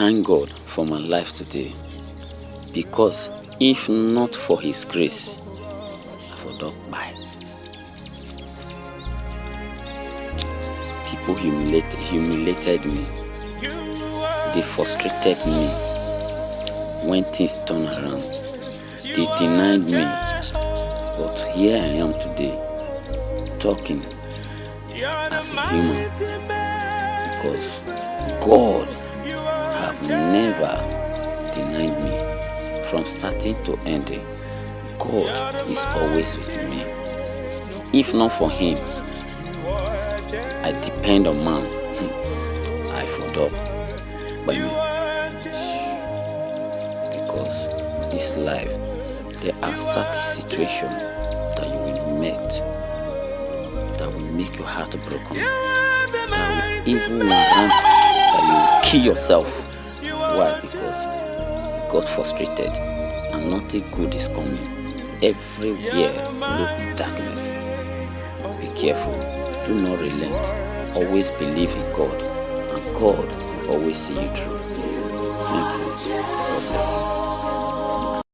thank God for my life today, because if not for His grace, I would not buy. People humiliated me. They frustrated me when things turned around. They denied me. But here I am today, talking as a human, because God have never denied me. From starting to ending, God is always with me. If not for Him, I depend on man. I fold up. But because this life, there are certain situations that you will meet that will make your heart broken, that will even warrant that you will kill yourself. Why? Because you got frustrated and nothing good is coming. Everywhere look darkness. Be careful. Do not relent. Always believe in God, and God will always see you through. Thank you. God bless you.